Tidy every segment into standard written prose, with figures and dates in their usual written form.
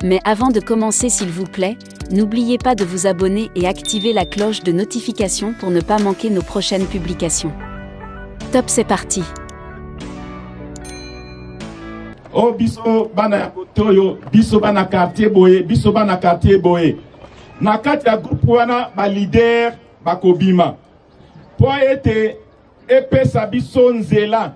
Mais avant de commencer, s'il vous plaît, n'oubliez pas de vous abonner et activer la cloche de notification pour ne pas manquer nos prochaines publications. Top, c'est parti. Oh biso bana toyo biso bana quartier boye biso bana quartier boye na kati ya groupe wana ba leader bakobima po ete epesa biso nzela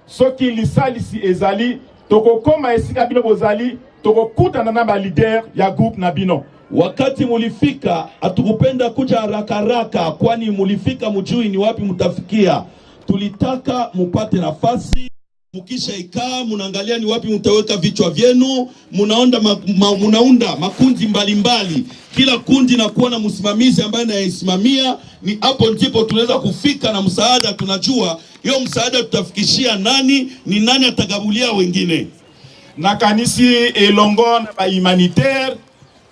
soki lisalisi ezali tokokoma esika bino bozali tokokutana na ba leader ya groupe na bino. Wakati mulifika hatukupenda kuja haraka kwani mulifika mjui ni wapi mtafikia. Tulitaka mupate nafasi, mukisha ikaa munaangalia ni wapi mtaweka vichwa vyenu, munaunda makundi mbalimbali. Kila kundi na kuwa na msimamizi ambaye anayesimamia. Ni hapo ndipo tunaweza kufika na msaada. Tunajua hiyo msaada tutafikishia nani, ni nani atagabulia wengine. Na kanisi elongo na ba humanitaire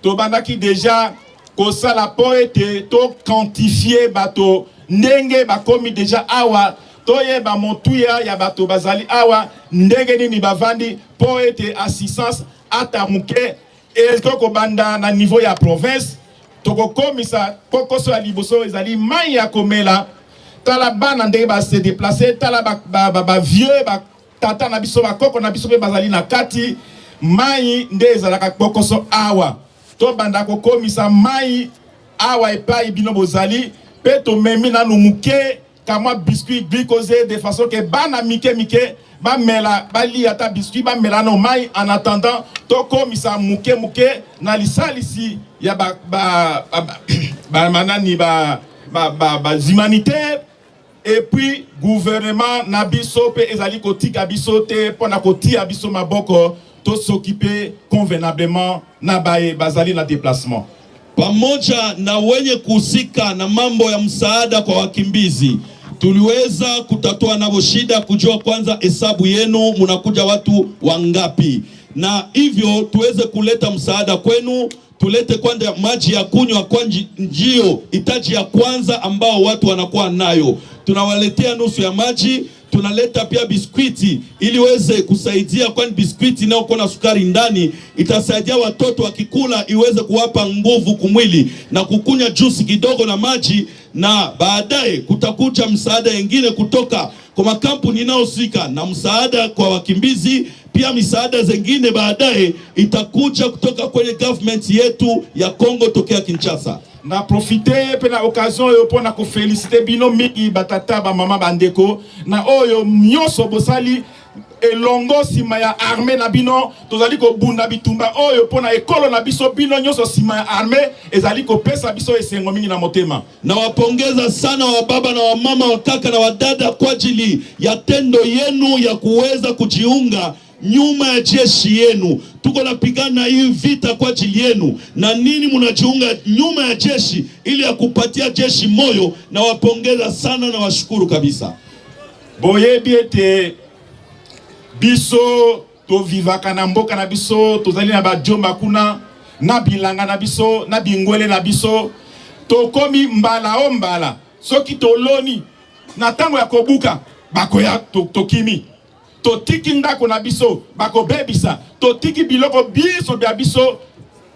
to bandaki deja kosala po ete to quantifier bato ndenge bakomi deja awa toye ba montuya ya bato bazali awa ndenge nini bavandi po ete assistance atamuke ezoko banda na niveau ya province toko komisa kokoso ya liboso ezali mai ya komela tala bana ndenge ba se déplacer tala ba vieux ba tata na biso ba koko na biso pe bazali na kati mai nde ezalaka kokoso awa to banda ko komisa mai awa epai bino bozali pe to memi na numuke kama biscuit glycosé de façon que bana mike ba mela ba li ata biscuit ba mela no mai en attendant to komisa muke na lisalisi ya ba manani ba humanitaire et puis gouvernement na biso pe ezali kotika biso te pona kotia biso maboko to s'occuper convenablement na bae bazali na déplacement. Pamoja na wenye kuhusika na mambo ya msaada kwa wakimbizi, tuliweza kutatua navo shida, kujua kwanza hesabu yenu munakuja watu wangapi, na hivyo tuweze kuleta msaada kwenu. Tulete kwanza maji ya kunywa kwa njio hitaji ya kwanza ambao watu wanakuwa nayo. Tunawaletea nusu ya maji, tunaleta pia biskuiti ili weze kusaidia, kwani biskuiti nao kuna sukari ndani itasaidia watoto wakikula iweze kuwapa nguvu kumwili, na kukunya juice kidogo na maji. Na baadaye kutakuja msaada mwingine kutoka kwa makampuni inayohusika na msaada kwa wakimbizi. Pia misaada zingine baadaye itakuja kutoka kwenye government yetu ya Kongo tokea Kinshasa. Na profiter pe na occasion yo pona ko féliciter bino mingi batata ba mama bandeko na oyo nyoso bosali elongo sima ya armée na bino tozali ko bunda bitumba oyo pona ekolo na biso bino nyoso sima ya armée ezali ko pesa biso esengo mingi na motema. Na wapongeza sana wa baba na wa mama, wa kaka na wadada kwa ajili ya tendo yenu ya kuweza kujiunga nyuma ya jeshi yenu. Tuko napigana hii vita kwa ajili yenu, na nini munajiunga nyuma ya jeshi ili ya kupatia jeshi moyo. Na wapongeza sana na washukuru kabisa. Boye biete biso to vivaka na mboka na biso tozali na bajomba kuna na bilanga na biso na bingwele na biso to komi mbala soki toloni na tango ya kobuka bakoya tokimi totiki ndako na biso bako bebisa totiki biloko biso bya biso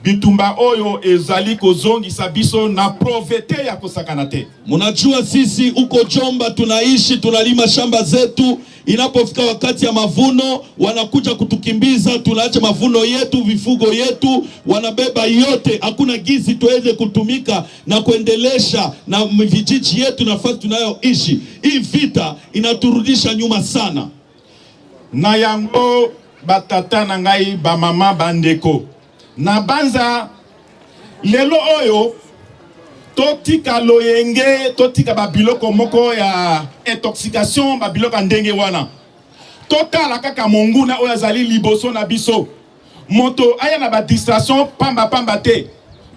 bitumba oyo ezali kozongisa biso na pauvreté ya kosakana te. Munajua sisi uko Jomba tunaishi tunalima shamba zetu, inapofika wakati ya mavuno wanakuja kutukimbiza, tunaacha mavuno yetu, vifugo yetu wanabeba yote. Hakuna gizi tuweze kutumika na kuendelesha na vijiji yetu nafasi tunayoishi. Hii vita inaturudisha nyuma sana. Na yango batata na ngai ba mama bandeko na banza lelo oyo totika loyenge totika babiloko moko ya intoxication babiloko ndenge wana totala kaka monguna oyo azali liboso na biso moto aya na ba distraction pamba te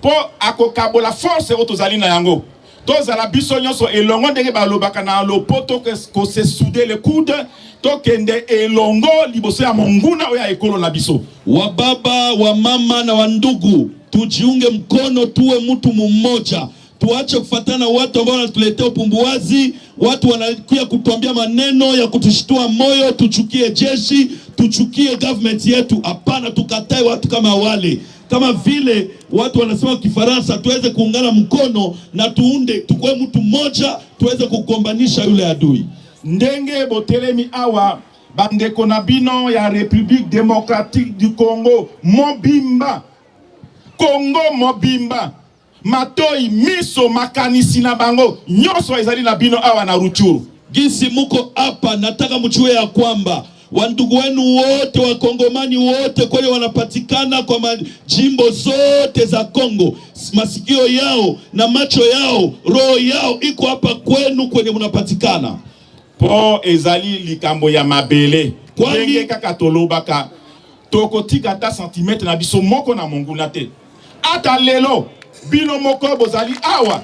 po akokabola force oyo tozali na yango tozala biso nyonso elongo ndenge balobaka na lopoto ko se souder le coude tokende elongo liboso ya monguna oya ekolo na biso. Wa baba wa mama na wandugu tujiunge mkono, tuwe mtu mmoja, tuache kufatana watu ambao wanatuletea upumbuazi, watu wanakuja kutuambia maneno ya kutushtua moyo, tuchukie jeshi, tuchukie government yetu. Hapana, tukatae watu kama wale. kama vile watu wanasema Kifaransa, tuweze kuungana mkono na tukue mtu mmoja, tuweze kugombanisha yule adui. Ndenge botelemi awa bandeko na bino ya République démocratique du Congo mobimba Congo mobimba matoi miso makanisi na bango nyoso ezali na bino awa na Rutshuru. Gisi muko hapa, nataka mchue ya kwamba wandugu wenu wote wakongomani wote kwenye wanapatikana kwa majimbo zote za Kongo, masikio yao na macho yao, roho yao iko hapa kwenu kwenye mnapatikana. Po ezali likambo ya mabele kwenge kaka tolobaka tokotika ta centimetre na biso moko na monguna te ata lelo bino moko bozali awa,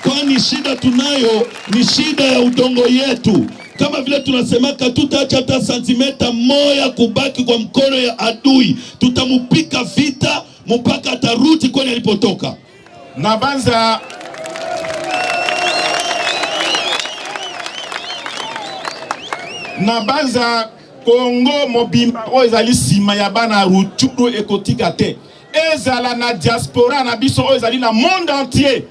kwani shida tunayo ni shida ya udongo yetu. Kama vile tunasemaka tutaacha hata santimeta moja kubaki kwa mkono ya adui, tutamupika vita mpaka atarudi kwenye alipotoka. Na banza Congo mobimba o ezali sima ya bana Rutshuru ekotika te. Ezala na diaspora na biso o ezali na monde entier.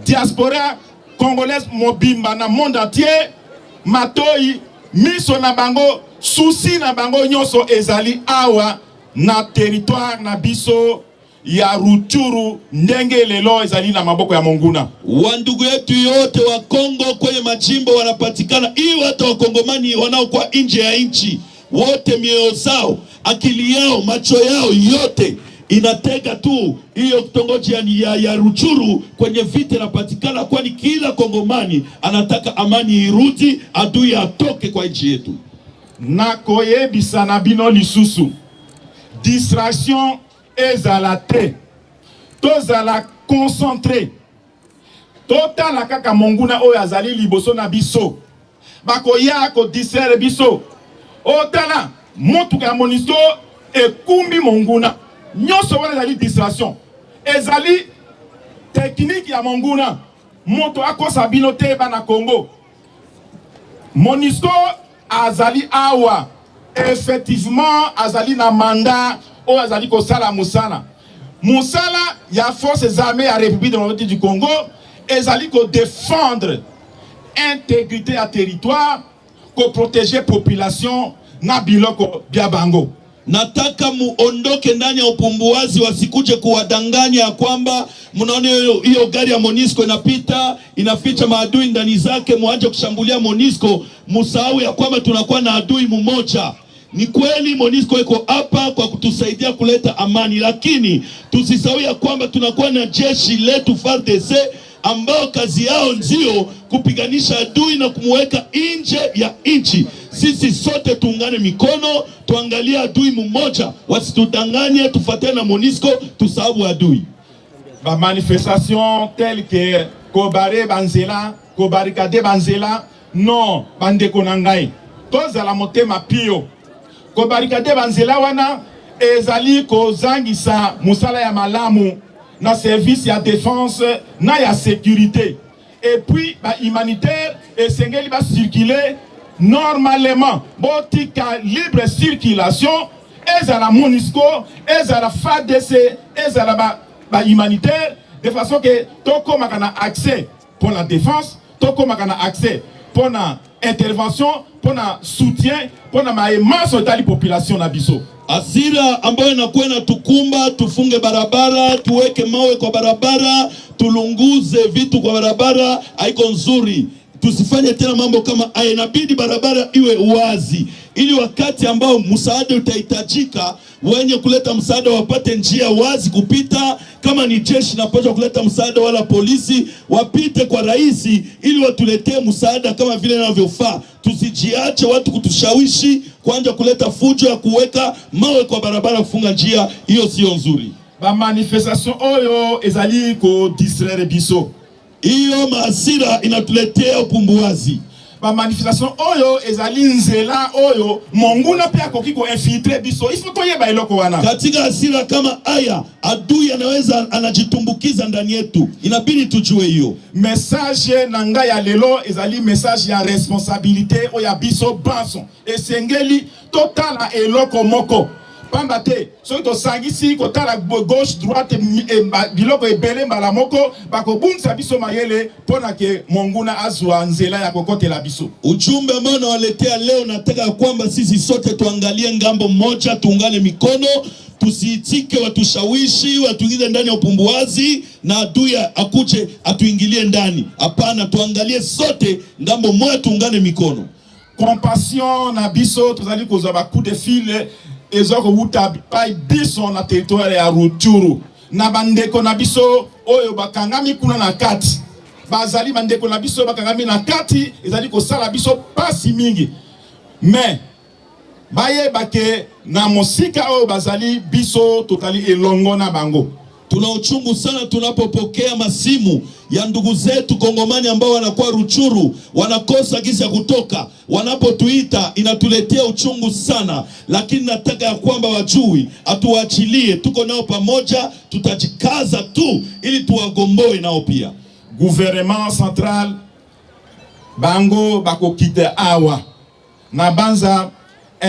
Diaspora congolaise mobimba na monde entier. Matoi miso na bango susi na bango nyonso ezali awa na territoire na biso ya Rutshuru ndenge lelo ezali na maboko ya monguna. Wandugu yetu yote wa Kongo kwenye majimbo wanapatikana, hii watu wa Kongomani wanaokuwa nje ya nchi, wote mioyo zao, akili yao, macho yao yote inatega tu hiyo kitongoji ya Rutshuru kwenye vita inapatikana, kwani kila Kongomani anataka amani irudi, adui atoke kwa nchi yetu. Na koyebisa na bino lisusu distraction ezala te, tozala concentré, totala kaka monguna oyo azali liboso na biso bakoya ko distraire biso. Otala motuka ya MONUSCO ekumbi monguna nyonso wana ezali distraction, ezali technique ya monguna moto akosa bino te bana Congo. MONUSCO azali awa effectivement azali na mandat o azali ko sala musala ya forces armées ya République démocratique du Congo ezali ko défendre intégrité à territoire, ko protéger population na biloko bya bango. Nataka muondoke ndani ya upumbuazi, wasikuje kuwadanganya ya kwamba mnaona hiyo gari ya MONUSCO inapita inaficha maadui ndani zake, muaje kushambulia MONUSCO. Musahau ya kwamba tunakuwa na adui mmoja. Ni kweli MONUSCO iko hapa kwa kutusaidia kuleta amani, lakini tusisahau ya kwamba tunakuwa na jeshi letu FARDC ambao kazi yao ndio kupiganisha adui na kumweka nje ya nchi. Sisi sote tuungane mikono, tuangalie adui mmoja, wasitudanganye tufuatane na MONUSCO tusahau adui. Ba manifestation telle que kobare banzela, kobarikade banzela, non bandeko na ngai. Tozala motema pio. Kobarikade banzela wana ezali kozangisa musala ya malamu na service ya défense na ya sécurité. Et puis ba humanitaire esengeli ba circuler normalement, botika libre circulation, ezala MONUSCO, ezala FARDC, ezala ba humanitaire, de façon que toko makana accès pour la défense, toko makana accès pour la intervention, pour la soutien, pour la maemaso de la population na biso. Asira ambayo inakuwa inatukumba, tufunge barabara, tuweke mawe kwa barabara, tulunguze vitu kwa barabara, haiko nzuri. Tusifanye tena mambo kama haya, inabidi barabara iwe wazi ili wakati ambao msaada utahitajika, wenye kuleta msaada wapate njia wazi kupita. Kama ni jeshi napaswa kuleta msaada wala polisi wapite kwa rahisi ili watuletee msaada kama vile inavyofaa. Tusijiache watu kutushawishi kuanza kuleta fujo ya kuweka mawe kwa barabara kufunga njia, hiyo sio nzuri. Ba manifestation oyo ezali ko distraire biso. Hiyo maasira inatuletea upumbuazi. Ba manifestation oyo ezali nzela oyo monguna pia kokiko infiltrer biso. Ifo toyeba eloko wana. Katika asira kama haya adui anaweza anajitumbukiza ndani yetu. Inabidi tujue hiyo. Message nanga ya lelo ezali message ya responsabilité oya biso banso. Esengeli totala eloko moko. Pambate, soki to sangisi ko tala gauche droite biloko ebele mbala moko bakobunza biso mayele pona ke monguna azwa nzela ya kokotela biso. Ujumbe ambao nawaletea leo, nataka kwamba sisi sote tuangalie ngambo moja, tuungane mikono, tusiitike watushawishi watuingize ndani ya upumbuazi na adui akuje atuingilie ndani. Hapana, tuangalie sote ngambo moja, tuungane mikono. Compassion na biso tozali kozwa ba coup de fil ezoko wuta pai biso na territoire ya Rutshuru na bandeko na biso oyo bakangami kuna na kati bazali bandeko na biso bakangami na kati ezali kosala biso pasi mingi mais baye bake na mosika oyo bazali biso totali elongo na bango. Tuna uchungu sana tunapopokea masimu ya ndugu zetu Kongomani ambao wanakuwa Rutshuru, wanakosa gisi ya kutoka. Wanapotuita inatuletea uchungu sana, lakini nataka ya kwamba wajui, atuachilie, tuko nao pamoja, tutajikaza tu ili tuwagomboe nao pia. Gouvernement central bango bako kite awa na banza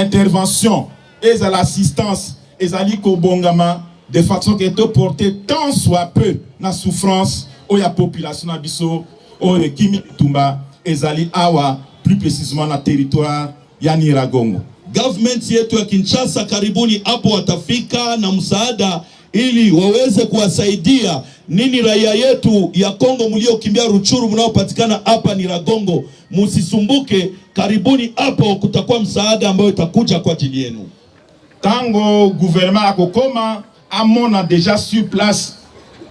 intervention et l'assistance ezali ko bongama de façon que te porter tant soit peu na souffrance o ya population na biso o Kimi Tumba ezali awa plus précisément na territoire ya Nyiragongo. Government yetu ya Kinshasa karibuni hapo watafika na msaada ili waweze kuwasaidia nini raia yetu ya Kongo mliokimbia Rutshuru mnaopatikana hapa Nyiragongo. Musisumbuke, karibuni hapo kutakuwa msaada ambao itakuja kwa ajili yenu. Tango gouvernement akokoma amona déjà sur place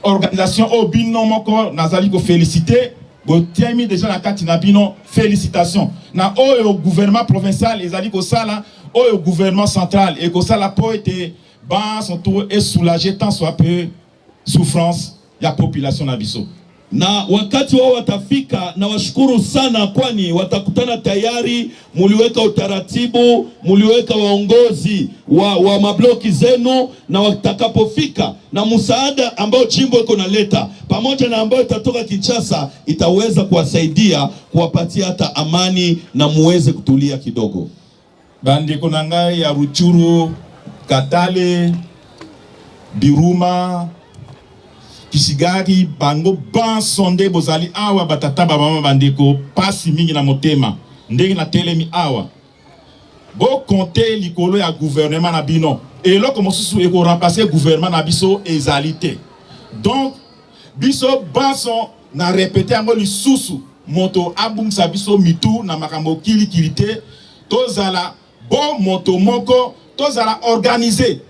organisation obino moko nazali ko féliciter botiami déjà na kati na bino félicitations na oyo gouvernement provincial ezali ko sala oyo gouvernement central et ko sala po ete ban son tour et soulager tant soit peu souffrance ya population na biso. Na wakati wao watafika, na washukuru sana kwani watakutana tayari, muliweka utaratibu, muliweka waongozi wa mabloki zenu, na watakapofika na msaada ambao jimbo iko naleta pamoja na ambao itatoka Kinshasa itaweza kuwasaidia kuwapatia hata amani na muweze kutulia kidogo. Bandeko na ngai ya Rutshuru, Katale, Biruma, Kisigari, bango ban sonde bozali awa batata babama bandeko pasi mingi na motema ndenge na telemi awa bo konte likolo ya gouvernement na bino eloko mosusu eko remplacer gouvernement na biso ezalité. Donc biso banso na répéter yango lisusu moto abungisa biso mitu na makambo kilikilité tozala bo moto moko tozala organiser.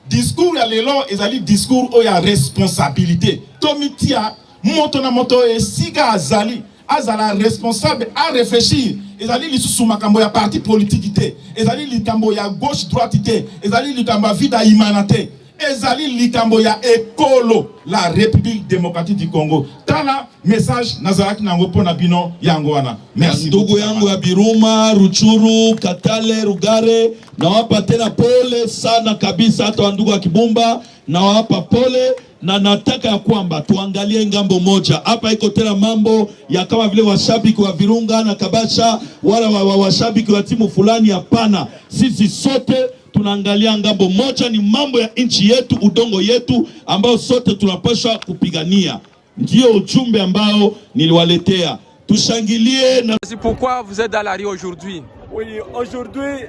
Discours ya lelo ezali discours o ya responsabilité. Tomitia moto na moto esika azala responsable à réfléchir. Ezali lisusu makambo ya parti politique te. Ezali likambo ya gauche droite te. Ezali likambo ya vida humanité. Ezali likambo ya ekolo la République démocratique du Congo. Tala message nazaraki nango pona bino yango wana. Merci. Ndugu yangu ya Biruma, Rutshuru, Katale, Rugare, na wapa tena pole sana kabisa, hata ndugu wa Kibumba na wapa pole, na nataka ya kwamba tuangalie ngambo moja. Hapa iko tena mambo ya kama vile washabiki wa Virunga na Kabasha wala washabiki wa timu fulani, hapana. Sisi sote tunaangalia ngambo moja, ni mambo ya nchi yetu, udongo yetu ambao sote tunapaswa kupigania. Ndio ujumbe ambao niliwaletea. Tushangilie na... C'est pourquoi vous êtes dans la rue aujourd'hui. Oui, aujourd'hui,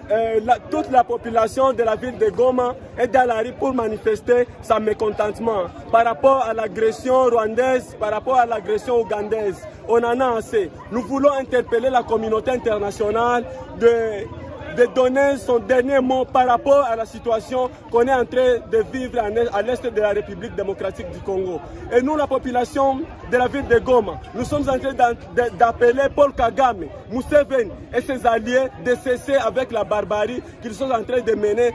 toute la population de la ville de Goma est dans la rue pour manifester sa mécontentement par rapport à l'agression rwandaise, par rapport à l'agression ougandaise. On en a assez. Nous voulons interpeller la communauté internationale de donner son dernier mot par rapport à la situation qu'on est en train de vivre à l'est de la République démocratique du Congo. Et nous, la population de la ville de Goma, nous sommes en train d'appeler Paul Kagame, Museveni et ses alliés de cesser avec la barbarie qu'ils sont en train de mener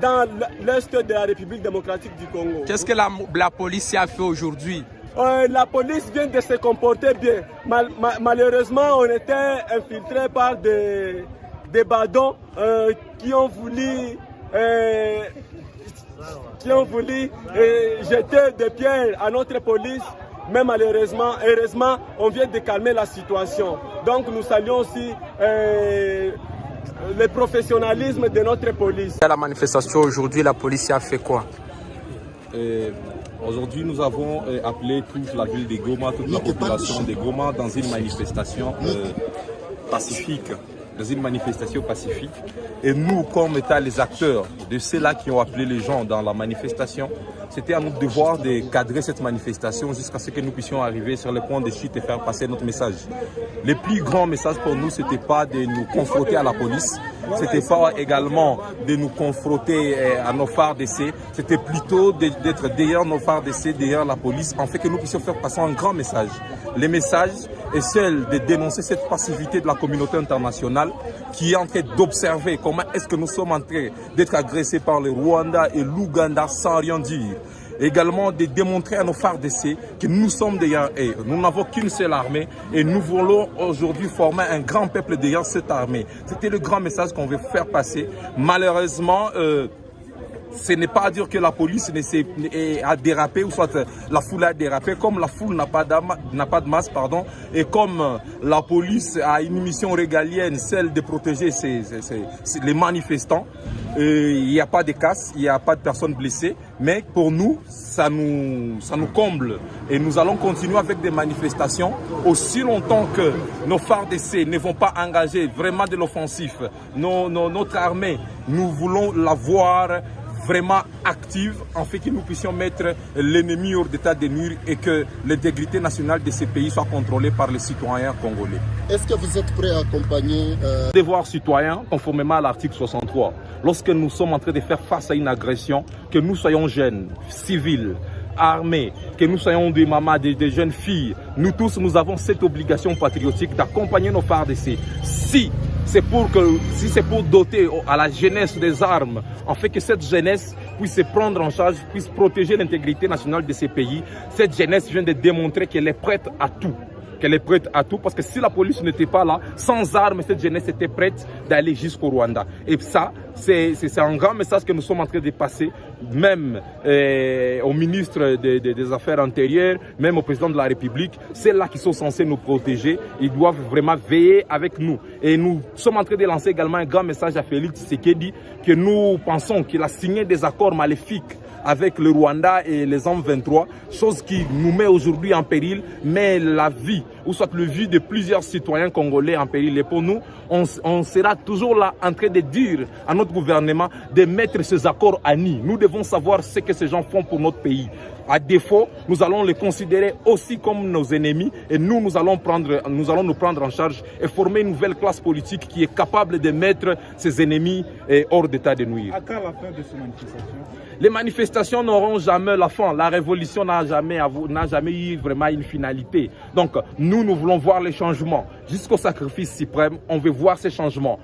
dans l'est de la République démocratique du Congo. Qu'est-ce que la police a fait aujourd'hui? La police vient de se comporter bien. Malheureusement, on était infiltrés par des badons qui ont voulu jeter des pierres à notre police, mais malheureusement, heureusement, on vient de calmer la situation. Donc nous saluons aussi le professionnalisme de notre police. À la manifestation aujourd'hui, la police a fait quoi? Aujourd'hui, nous avons appelé toute la ville de Goma, toute la population de Goma dans une manifestation pacifique. Et nous, comme étant les acteurs de ceux-là qui ont appelé les gens dans la manifestation, c'était à notre devoir de cadrer cette manifestation jusqu'à ce que nous puissions arriver sur le point de chute et faire passer notre message. Le plus grand message pour nous, c'était pas de nous confronter à la police, c'était pas également de nous confronter à nos phares d'essai, c'était plutôt d'être derrière nos phares d'essai, derrière la police, en fait que nous puissions faire passer un grand message. Le message est celle de dénoncer cette passivité de la communauté internationale qui est en train d'observer comment est-ce que nous sommes en train d'être agressés par le Rwanda et l'Ouganda sans rien dire. Également de démontrer à nos phares d'essai que nous sommes derrière eux. Nous n'avons qu'une seule armée et nous voulons aujourd'hui former un grand peuple derrière cette armée. C'était le grand message qu'on veut faire passer. Malheureusement, ce n'est pas à dire que la police a dérapé ou soit la foule a dérapé, comme la foule n'a pas de masse, pardon, et comme la police a une mission régalienne, celle de protéger les manifestants. Il n'y a pas de casse, il n'y a pas de personnes blessées, mais pour nous, ça nous comble. Et nous allons continuer avec des manifestations aussi longtemps que nos phares d'essai ne vont pas engager vraiment de l'offensif. Notre armée, nous voulons la voir vraiment active, en fait que nous puissions mettre l'ennemi hors d'état de nuire et que l'intégrité nationale de ces pays soit contrôlée par les citoyens congolais. Est-ce que vous êtes prêt à accompagner Devoir citoyen, conformément à l'article 63, lorsque nous sommes en train de faire face à une agression, que nous soyons jeunes, civils, armés, que nous soyons des mamans, des jeunes filles, nous tous, nous avons cette obligation patriotique d'accompagner nos phares d'essai. Si c'est pour doter à la jeunesse des armes, en fait que cette jeunesse puisse se prendre en charge, puisse protéger l'intégrité nationale de ces pays. Cette jeunesse vient de démontrer qu'elle est prête à tout. Parce que si la police n'était pas là, sans armes, cette jeunesse était prête d'aller jusqu'au Rwanda. Et ça, c'est un grand message que nous sommes en train de passer, même au ministre des Affaires intérieures, même au président de la République. Celles-là qui sont censées nous protéger, ils doivent vraiment veiller avec nous. Et nous sommes en train de lancer également un grand message à Félix Tshisekedi, que nous pensons qu'il a signé des accords maléfiques avec le Rwanda et les M23, chose qui nous met aujourd'hui en péril, mais la vie, ou soit le vie de plusieurs citoyens congolais en péril. Et pour nous, on sera toujours là en train de dire à notre gouvernement de mettre ces accords à nu. Nous devons savoir ce que ces gens font pour notre pays. À défaut, nous allons les considérer aussi comme nos ennemis et nous allons nous prendre en charge et former une nouvelle classe politique qui est capable de mettre ses ennemis hors d'état de nuire. À quand la fin de ces manifestations? Les manifestations n'auront jamais la fin. La révolution n'a jamais eu vraiment une finalité. Donc, nous voulons voir les changements. Jusqu'au sacrifice suprême, on veut voir ces changements.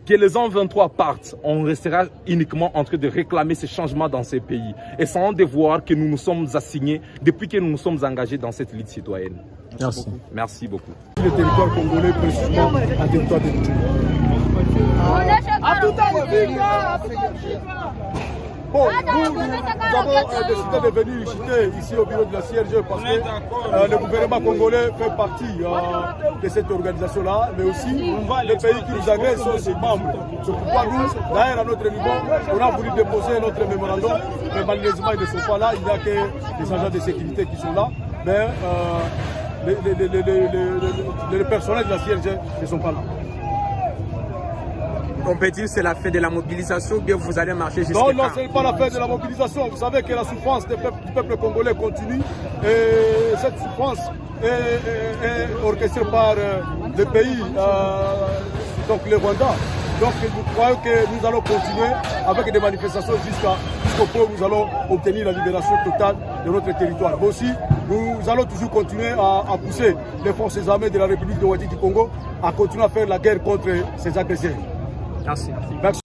Que les M23 partent, on restera uniquement en train de réclamer ces changements dans ces pays. Et sans devoir que nous nous sommes assignés depuis que nous nous sommes engagés dans cette lutte citoyenne. Merci. Merci beaucoup. Le territoire congolais, précisément, un territoire de Bon, nous avons décidé de venir ici au bureau de la CRG parce que le gouvernement congolais fait partie de cette organisation-là, mais aussi les pays qui nous agressent sont ses membres. C'est pourquoi nous, d'ailleurs à notre niveau, on a voulu déposer notre mémorandum, mais malheureusement ils ne sont pas là, il n'y a que les agents de sécurité qui sont là, mais les personnels de la CRG ne sont pas là. On peut dire que c'est la fin de la mobilisation ou bien vous allez marcher jusqu'à Non, ce n'est pas la fin de la mobilisation. Vous savez que la souffrance du peuple congolais continue et cette souffrance est orchestrée par le pays, donc le Rwanda. Donc nous croyons que nous allons continuer avec des manifestations jusqu'au point où nous allons obtenir la libération totale de notre territoire. Mais aussi, nous allons toujours continuer à pousser les forces armées de la République démocratique du Congo à continuer à faire la guerre contre ces agresseurs. Merci. Merci.